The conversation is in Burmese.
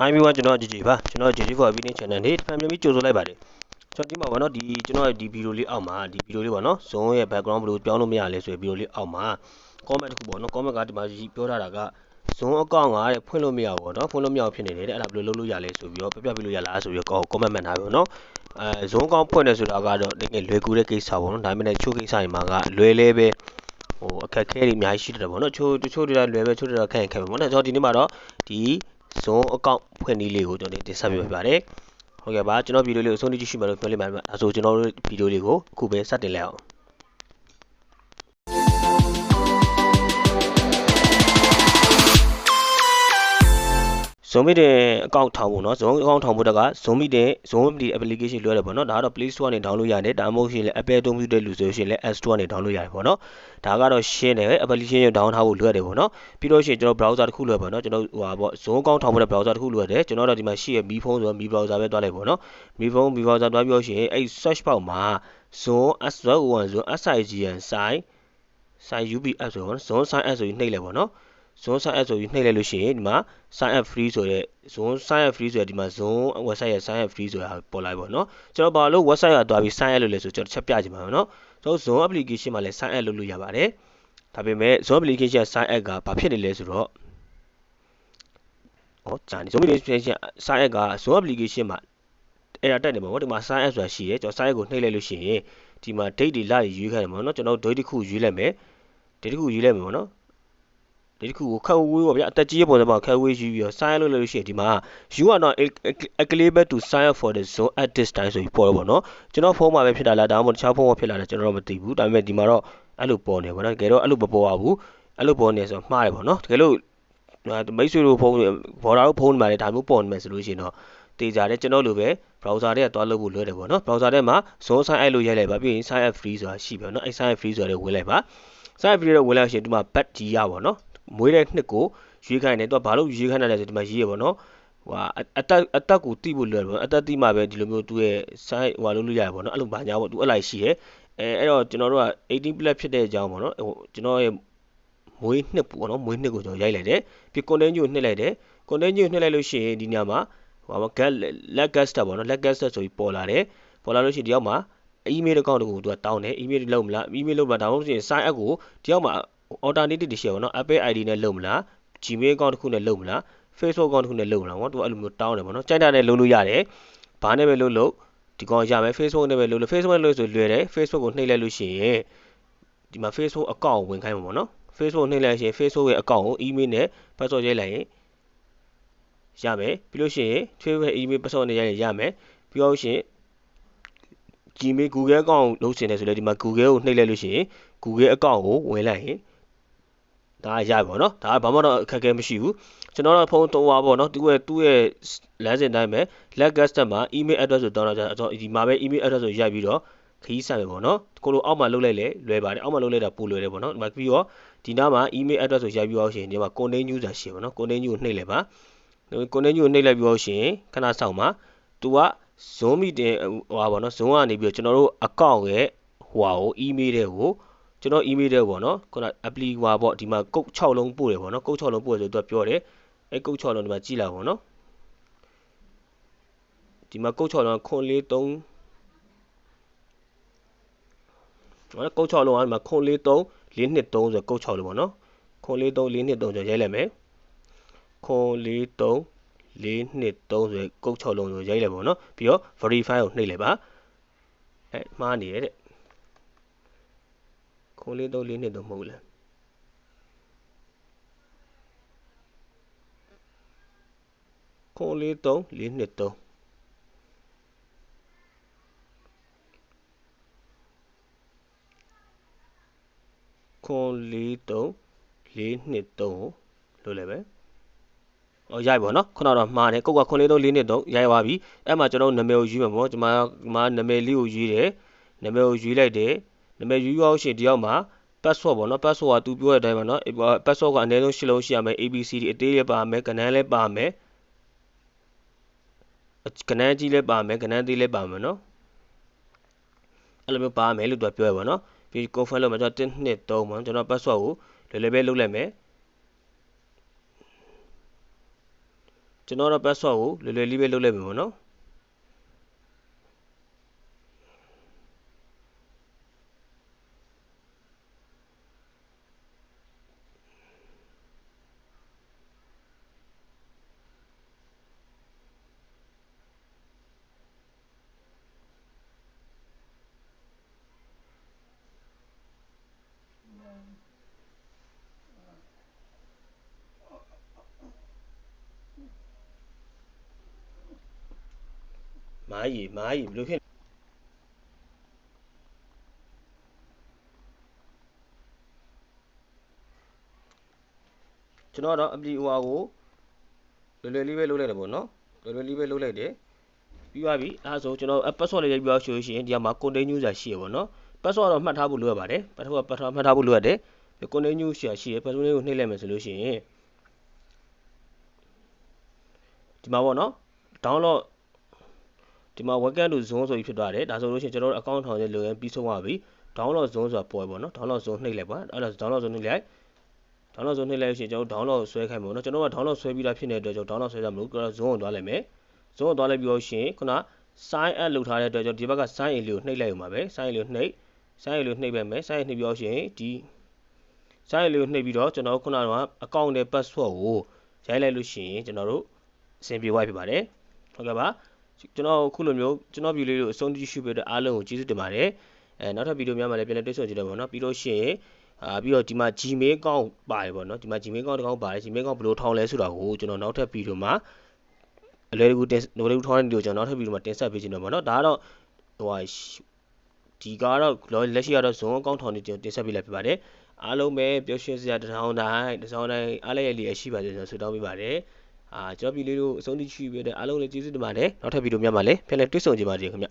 Hi everyone ကျွန်တော်ကြည်ကြည်ပါကျွန်တော်ကြည်ကြည် for video channel လေးတစ်ဖန်ပြန်ပြီးကြိုဆိုလိုက်ပါတယ်ကျွန်တော်ဒီမှာပါနော်ဒီကျွန်တော်ဒီဗီဒီယိုလေးအောက်မှာဒီဗီဒီယိုလေးပါနော် zone ရဲ့ background ဘယ်လိုပြောင်းလို့မရလဲဆိုတဲ့ဗီဒီယိုလေးအောက်မှာ comment တစ်ခုပေါ့နော် comment ကဒီမှာပြောထားတာက zone account ကတဲ့ဖွင့်လို့မရဘူးပေါ့နော်ဖွင့်လို့မရဘူးဖြစ်နေတယ်တဲ့အဲ့ဒါဘယ်လိုလုပ်လို့ရလဲဆိုပြီးတော့ပြပြလို့ရလားဆိုပြီးတော့ comment မှတ်ထားပြီပေါ့နော်zone account ဖွင့်တယ်ဆိုတာကတော့တကယ်လွယ်ကူတဲ့ကိစ္စပေါ့နော်ဒါပေမဲ့ချိုးကိစ္စတွေမှာကလွယ်လဲပဲအခက်ခဲတွေအများကြီးရှိတယ်ပေါ့နော်ချိုးတွေလွယ်ပဲချိုးတွေခက်ရင်ခက်ပဲပေါ့နော်ကျွန်တော်ဒီနေ့မှာတော့ဒီ zone account ဖွင့်နည်းလေးကိုကျွန်တော်တင်ဆက်ပြပါတယ်ဟုတ်ကဲ့ပါကျွန်တော်ဗီဒီယိုလေးကိုအဆုံးထိကြည့်ရှုမှလို့ပြောလိုက်ပါမယ်ဒါဆိုကျွန်တော်တို့ဗီဒီယိုလေးကိုအခုပဲစတင်လိုက်အောင်zoommeeting account ထောင်ဖို့เนาะ zone account ထောင်ဖို့တက်က zoommeeting application လွှဲတယ်ပေါ့เนาะဒါကတော့ Play Store ကနေ download ရတယ်ဒါမှမဟုတ်ရှင်လဲ Apple သုံးတဲ့လူဆိုရှင်လဲ App Store ကနေ download ရတယ်ပေါ့เนาะဒါကတော့ရှင်းတယ် application ကို download ထားဖို့လွှဲတယ်ပေါ့เนาะပြီးတော့ရှင်ကျွန်တော် browser တစ်ခုလွှဲပေါ့เนาะကျွန်တော်ဟိုပါပေါ့ zone account ထောင်ဖို့တဲ့ browser တစ်ခုလွှဲတယ်ကျွန်တော်တော့ဒီမှာရှိရ Mi phone ဆိုတော့ Mi browser ပဲတွားလိုက်ပေါ့เนาะ Mi browser တွားပြီးတော့ရှင်အဲ့ search box မှာ zone s1 zone sign sign UBS ဆိုတော့ zone sign app ဆိုပြီးနှိပ်လိုက်ပေါ့เนาะzone sign app ဆိုပြီးနှိပ်လိုက်လို့ရှိရင်ဒီမှာ sign up free ဆိုတဲ့ zone sign up free ဆိုတဲ့ဒီမှာ zone website ရဲ့ sign up free ဆိုတာပေါ်လာပြီပေါ့နော်ကျွန်တော်ဘာလို့ website ကတွားပြီး sign up လုပ်လဲဆိုကျွန်တော်ချက်ပြချင်ပါမယ်နော်ကျွန်တော် zone application မှာလည်း sign up လုပ်လို့ရပါတယ်ဒါပေမဲ့ zone application sign up ကဘာဖြစ်နေလဲဆိုတော့ကြာနေ zone application sign up က zone application မှာအဲ့ဒါတက်နေမှာပေါ့ဒီမှာ sign up ဆိုတာရှိတယ်ကျွန်တော် sign up ကိုနှိပ်လိုက်လို့ရှိရင်ဒီမှာ date တွေလတွေရွေးခိုင်းတယ်ပေါ့နော်ကျွန်တော် date တစ်ခုရွေးလိုက်မယ် date တစ်ခုရွေးလိုက်မယ်ပေါ့နော်ဒီတစ်ခုကိုခက်ဝေးပေါ့ဗျာအသက်ကြီးပုံစံမှာခက်ဝေးယူပြီးတော့ sign up လုပ်လို့ရှိရင်ဒီမှာ you are not eligible to sign up for the zone at this time ဆိုပြီးပေါ်တော့ပေါ့နော်ကျွန်တော်ဖုန်းမှာပဲဖြစ်တာလားဒါမှမဟုတ်တခြားဖုန်းမှာဖြစ်လာတယ်ကျွန်တော်တော့မသိဘူးဒါပေမဲ့ဒီမှာတော့အဲ့လိုပေါ်နေပေါ့နော်တကယ်တော့အဲ့လိုမပေါ်ရဘူးအဲ့လိုပေါ်နေဆိုတော့မှားတယ်ပေါ့နော်တကယ်လို့မိတ်ဆွေတို့ဖုန်းဘော်ဒါတို့ဖုန်းမှာလည်းဒါမျိုးပေါ်နေမယ်ဆိုလို့ရှိရင်တော့တေးကြတယ်ကျွန်တော်လိုပဲ browser တွေကတွားလို့ဖို့လွယ်တယ်ပေါ့နော် browser ထဲမှာ zone sign up လို့ရိုက်လိုက်ပါပြီးရင် sign up free ဆိုတာရှိပြီပေါ့နော်အဲ့ sign up free ဆိုတာဝင်လိုက်ပါ sign up free တော့ဝင်လိုက်ရှင်ဒီမှာ bat ကြီးရပါပေါ့နော်မွေးတဲ့နှစ်ကိုရွေးခိုင်းတယ်သူကဘာလို့ရွေးခိုင်းတာလဲဆိုဒီမှာရေးရပါတော့ဟိုအတက်ကိုတိဖို့လွယ်တယ်ပေါ့အတက်တိမှပဲဒီလိုမျိုးသူ့ရဲ့ site ဟိုလုပ်လို့ရတယ်ပေါ့နော်အဲ့လိုဘာညာပေါ့သူအဲ့လိုက်ရှိရဲအဲ့တော့ကျွန်တော်တို့က18 plus ဖြစ်တဲ့အကြောင်းပေါ့နော်ဟိုကျွန်တော်ရဲ့မွေးနှစ်ပေါ့နော်မွေးနှစ်ကိုကျွန်တော်ရိုက်လိုက်တယ်ပြီး content ကိုနှိပ်လိုက်တယ် content ကိုနှိပ်လိုက်လို့ရှိရင်ဒီညမှာဟိုပါ get let guest ပေါ့နော် let guest ဆိုပြီးပေါ်လာတယ်ပေါ်လာလို့ရှိရင်ဒီအောက်မှာ email account ကိုသူကတောင်းတယ် email လုပ်မလား email လုပ်မလားဒါမှမဟုတ်ရင် sign up ကိုဒီအောက်မှာ alternative တွေရှိရပါတော့ Apple ID နဲ့လုပ်မလား Gmail account တစ်ခုနဲ့လုပ်မလား Facebook account တစ်ခုနဲ့လုပ်မလားပေါ့သူအဲ့လိုမျိုးတောင်းတယ်ပေါ့နော်ကြိုက်တာနဲ့လုပ်လို့ရတယ်ဘာနဲ့ပဲလုပ်ဒီကောင်ရမယ် Facebook နဲ့ပဲလုပ်လို့ Facebook နဲ့လုပ်ဆိုလွယ်တယ် Facebook ကိုနှိပ်လိုက်လို့ရှိရင်ဒီမှာ Facebook account ဝင်ခိုင်းမှာပေါ့နော် Facebook နှိပ်လိုက်ရင် Facebook ရဲ့ account ကို email နဲ့ password ရိုက်လိုက်ရင်ရမယ်ပြီးလို့ရှိရင် Facebook ရဲ့ email password နဲ့ရိုက်ရင်ရမယ်ပြီးတော့ရှိရင် Gmail Google account လုပ်ချင်တယ်ဆိုလေဒီမှာ Google ကိုနှိပ်လိုက်လို့ရှိရင် Google account ကိုဝင်လိုက်ရင်ဒါရပါတော့เนาะဒါဘာမှတော့အခက်အခဲမရှိဘူးကျွန်တော်တို့ဖုန်းသုံးပါပေါ့เนาะသူ့ရဲ့လမ်းစဉ်တိုင်းပဲ let guest မှာ email address ကိုတောင်းတော့ဒီမှာပဲ email address ကိုရိုက်ပြီးတော့ခရီးဆက်မယ်ပေါ့เนาะကိုလိုအောက်မှာလုပ်လိုက်လေလွယ်ပါတယ်အောက်မှာလုပ်လိုက်တာပိုလွယ်တယ်ပေါ့เนาะဒီမှာပြီးတော့ဒီနားမှာ email address ကိုရိုက်ပြီးတော့ရှင်ဒီမှာ content news ဆိုတာရှိပါเนาะ content news ကိုနှိပ်လိုက်ပါ content news ကိုနှိပ်လိုက်ပြီးတော့ရှင်ခဏစောင့်ပါသူက zoom meeting ဟိုပါပေါ့เนาะ zoom ကနေပြီးတော့ကျွန်တော်တို့ account ရဲ့ဟိုဟာကို email တွေကိုကျွန်တော် email တဲ့ပေါ့နော်ခုန apply ဟွာပေါ့ဒီမှာကုတ်6လုံးပို့တယ်ပေါ့နော်ကုတ်6လုံးပို့တယ်ဆိုတော့ပြောတယ်အဲ့ကုတ်6လုံးဒီမှာကြည့်လိုက်ပေါ့နော်ဒီမှာကုတ်6လုံးခွန်43နော်ကုတ်6လုံးကဒီမှာခွန်43 423ဆိုကုတ်6လုံးပေါ့နော်ခွန်43 423ဆိုရိုက်လိုက်မယ်ခွန်43 423ဆိုကုတ်6လုံးဆိုရိုက်လိုက်ပေါ့နော်ပြီးတော့ verify ကိုနှိပ်လိုက်ပါအဲ့မှားနေရဲ့တဲ့ခွန်43 423မဟုတ်လားခွန်43 423ခွန်43 423လို့လည်းပဲရိုက်ပါတော့ခုနကတော့မှားတယ်ကုတ်ကခွန်43 423ရိုက်သွားပြီအဲ့မှာကျွန်တော်နာမည်ကိုယူမယ်ပေါ့ဒီမှာနာမည်လေးကိုယူတယ်နာမည်ကိုယူလိုက်တယ်နာမည်ယူအောင်ရှင်ဒီအောက်မှာ password ပေါ့နော် password ကသူပြောတဲ့အတိုင်းပါနော် password ကအနည်းဆုံး8လုံးရှိရမယ် ABCD အသေးလေးပါမယ်ကဏ္ဍလည်းပါမယ်ကဏ္ဍကြီးလည်းပါမယ်ကဏ္ဍသေးလည်းပါမယ်နော်အဲ့လိုမျိုးပါမယ်လို့သူပြောရပါနော်ပြီး confirm လုပ်မှာကျွန်တော်1 2 3ပေါ့ကျွန်တော် password ကိုလွယ်လွယ်ပဲလုပ်လိုက်မယ် ကျွန်တော်တော့ password ကိုလွယ်လွယ်လေးပဲလုပ်လိုက်မယ်ပေါ့နော်မားကြီးဘယ်လိုဖြစ်ကျွန်တော်တော့ apply ဟိုဟာကိုလွယ်လွယ်လေးပဲလုပ်လိုက်တယ်ပေါ့နော်လွယ်လွယ်လေးပဲလုပ်လိုက်တယ်ပြီးသွားပြီအဲဒါဆိုကျွန်တော် password လေးရိုက်ပြီးတော့ဆိုရင်ဒီမှာ continue ဆိုတာရှိရပေါ့နော် password တော့မှတ်ထားဖို့လိုရပါတယ်password မှတ်ထားဖို့လိုရတယ် continue ဆိုတာရှိရ password လေးကိုနှိပ်လိုက်မယ်ဆိုလို့ရှိရင်ဒီမှာပေါ့နော် download ဒီမှာ welcome to zone ဆိုပြီးဖြစ်သွားတယ်ဒါဆိုလို့ရှိရင်ကျွန်တော်တို့ account ထောင်တဲ့လုပ်ရင်ပြီးဆုံးသွားပြီ download zone ဆိုတာပေါ်ပေါ့နော် download zone နှိပ်လိုက်ပါအဲ့ဒါ download zone နှိပ်လိုက် download zone နှိပ်လိုက်လို့ရှိရင်ကျွန်တော် download ဆွဲခိုင်းပါတော့ကျွန်တော်က download ဆွဲပြီးသားဖြစ်နေတဲ့အတွက်ကျွန်တော် download ဆွဲရမလို့ zone ကိုသွားလိုက်မယ် zone ကိုသွားလိုက်ပြီးတော့ရှင်ခုန sign up လုပ်ထားတဲ့အတွက်ကျွန်တော်ဒီဘက်က sign in လေးကိုနှိပ်လိုက်အောင်ပါပဲ sign in လေးကိုနှိပ် sign in လေးကိုနှိပ်ပဲမယ် sign in နှိပ်ပြီးတော့ရှင်ဒီ sign in လေးကိုနှိပ်ပြီးတော့ကျွန်တော်ခုနက account နဲ့ password ကိုရိုက်လိုက်လို့ရှိရင်ကျွန်တော်တို့အဆင်ပြေသွားဖြစ်ပါတယ်ဟုတ်ကဲ့ပါကျွန်တော်ခုလိုမျိုးကျွန်တော် view လေးကိုအဆုံးထိရှုပေးတဲ့အားလုံးကိုကျေးဇူးတင်ပါတယ်နောက်ထပ်ဗီဒီယိုများမှာလည်းပြန်လည်တွေ့ဆုံကြည့်တယ်ပေါ့နော်ပြီးလို့ရှိရင်ပြီးတော့ဒီမှာ Gmail account ပါတယ်ပေါ့နော်ဒီမှာ Gmail account တစ်ခေါက်ပါတယ် Gmail account ဘယ်လိုထောင်လဲဆိုတာကိုကျွန်တော်နောက်ထပ်ဗီဒီယိုမှာအလွယ်တကူထောင်းတဲ့ဗီဒီယိုကျွန်တော်နောက်ထပ်ဗီဒီယိုမှာတင်ဆက်ပေးခြင်းတော့ပေါ့နော်ဒါကတော့ဟိုဟာဒီကတော့လက်ရှိကတော့ zone account ထောင်နေတင်ဆက်ပေးလိုက်ပြပါတယ်အားလုံးပဲပျော်ရွှင်စရာတစ်စောင်းတိုင်းအားလည်းရည်ရှိပါစေကျွန်တော်ဆုတောင်းပေးပါတယ်ကျွန်တော်ပြည်လေးတို့အဆုံးထိရှိပေးတဲ့အားလုံးလည်းကျေးဇူးတင်ပါတယ်နောက်ထပ်ဗီဒီယိုများမှာလည်းပြန်လည်တွေ့ဆုံကြပါစေခင်ဗျ